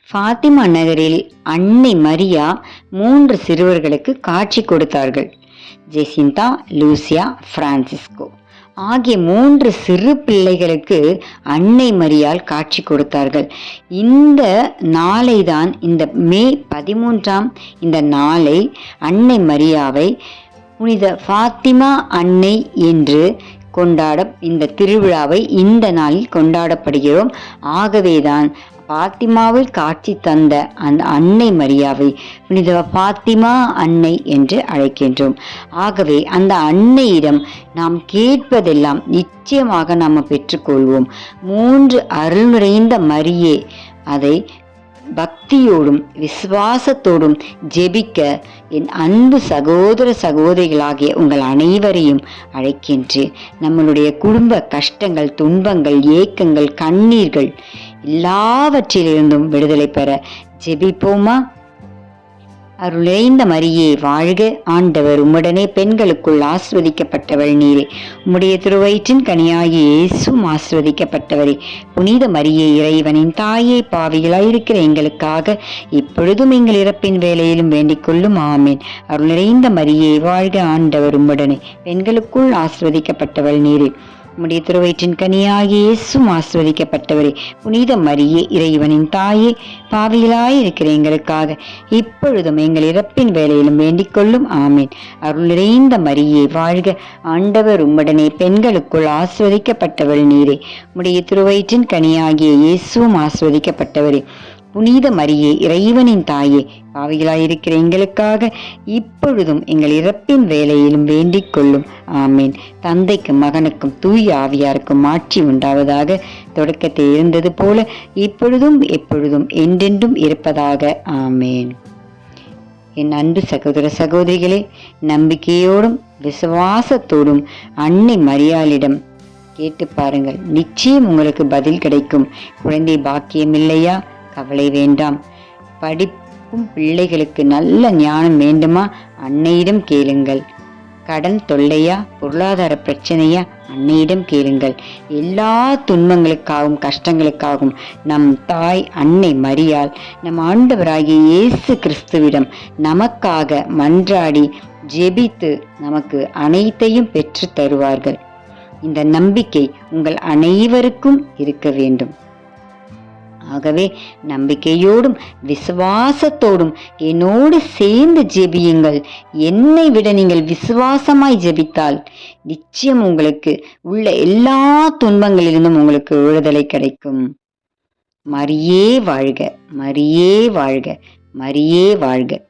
ஃபாத்திமா நகரில் அன்னை மரியா 3 சிறுவர்களுக்கு காட்சி கொடுத்தார்கள். ஜெசிந்தா, லூசியா, பிரான்சிஸ்கோ ஆகிய 3 சிறு பிள்ளைகளுக்கு அன்னை மரியாள் காட்சி கொடுத்தார்கள். இந்த நாளை தான், இந்த மே 13ஆம் இந்த நாளை, அன்னை மரியாவை புனித ஃபாத்திமா அன்னை என்று இந்த திருவிழாவை இந்த நாளில் கொண்டாடப்படுகிறோம். ஆகவேதான் பாத்திமாவில் காட்சி தந்த அந்த அன்னை மரியாவை புனித பாத்திமா அன்னை என்று அழைக்கின்றோம். ஆகவே அந்த அன்னையிடம் நாம் கேட்பதெல்லாம் நிச்சயமாக நாம் பெற்றுக்கொள்வோம். 3 அருள் நிறைந்த மரியே, அதை பக்தியோடும் விசுவாசத்தோடும் ஜெபிக்க என் அன்பு சகோதர சகோதரிகளாகிய உங்கள் அனைவரையும் அழைக்கின்றேன். நம்மளுடைய குடும்ப கஷ்டங்கள், துன்பங்கள், ஏக்கங்கள், கண்ணீர்கள் எல்லாவற்றிலிருந்தும் விடுதலை பெற ஜெபிப்போமா? அருள் நிறைந்த மரியே வாழ்க, ஆண்டவர் உம்முடனே, பெண்களுக்குள் ஆசிர்வதிக்கப்பட்டவள் நீரே, உம்முடைய திருவயிற்றின் கனியாகிய இயேசுவும் ஆசிர்வதிக்கப்பட்டவரே. புனித மரியே, இறைவனின் தாயே, பாவிகளாயிருக்கிற எங்களுக்காக இப்பொழுதும் எங்கள் இறப்பின் வேளையிலும் வேண்டிக் கொள்ளும். ஆமேன். அருள் நிறைந்த மரியே வாழ்க, ஆண்டவர் உம்முடனே, பெண்களுக்குள் ஆசிர்வதிக்கப்பட்டவள் நீரே, உம்முடைய திருவயிற்றின் கனியாகிய இயேசுவும் ஆசிர்வதிக்கப்பட்டவரே. புனித மரியே, இறைவனின் தாயே, பாவிகளாயிருக்கிற எங்களுக்காக இப்பொழுதும் எங்கள் இறப்பின் வேளையிலும் வேண்டிக் கொள்ளும். ஆமேன். அருள் நிறைந்த மரியே வாழ்க, ஆண்டவர் உம்முடனே, பெண்களுக்குள் ஆசிர்வதிக்கப்பட்டவள் நீரே, உம்முடைய திருவயிற்றின் கனியாகிய இயேசுவும் ஆசிர்வதிக்கப்பட்டவரே. புனித மரியே, இறைவனின் தாயே, பாவிகளாயிருக்கிற எங்களுக்காக இப்பொழுதும் எங்கள் இறப்பின் வேளையிலும் வேண்டிக் கொள்ளும். ஆமேன். தந்தைக்கும் மகனுக்கும் தூய ஆவியாருக்கும் மாட்சி உண்டாவதாக. தொடக்கத்தில் இருந்தது போல இப்பொழுதும் எப்பொழுதும் என்றென்றும் இருப்பதாக. ஆமேன். என் அன்பு சகோதர சகோதரிகளே, நம்பிக்கையோடும் விசுவாசத்தோடும் அன்னை மரியாளிடம் கேட்டு பாருங்கள். நிச்சயம் உங்களுக்கு பதில் கிடைக்கும். குழந்தை பாக்கியம் இல்லையா? கவலை வேண்டாம். படிப்பும் பிள்ளைகளுக்கு நல்ல ஞானம் வேண்டுமா? அன்னையிடம் கேளுங்கள். கடன் தொல்லையா? பொருளாதார பிரச்சனையா? அன்னையிடம் கேளுங்கள். எல்லா துன்பங்களுக்காகவும் கஷ்டங்களுக்காகவும் நம் தாய் அன்னை மரியாள் நம் ஆண்டவராகிய இயேசு கிறிஸ்துவிடம் நமக்காக மன்றாடி ஜெபித்து நமக்கு அனைத்தையும் பெற்று தருவார்கள். இந்த நம்பிக்கை உங்கள் அனைவருக்கும் இருக்க வேண்டும். ஆகவே நம்பிக்கையோடும் விசுவாசத்தோடும் என்னோடு சேர்ந்து ஜெபியுங்கள். என்னை விட நீங்கள் விசுவாசமாய் ஜெபித்தால் நிச்சயம் உங்களுக்கு உள்ள எல்லா துன்பங்களிலிருந்தும் உங்களுக்கு விடுதலை கிடைக்கும். மரியே வாழ்க, மரியே வாழ்க, மரியே வாழ்க.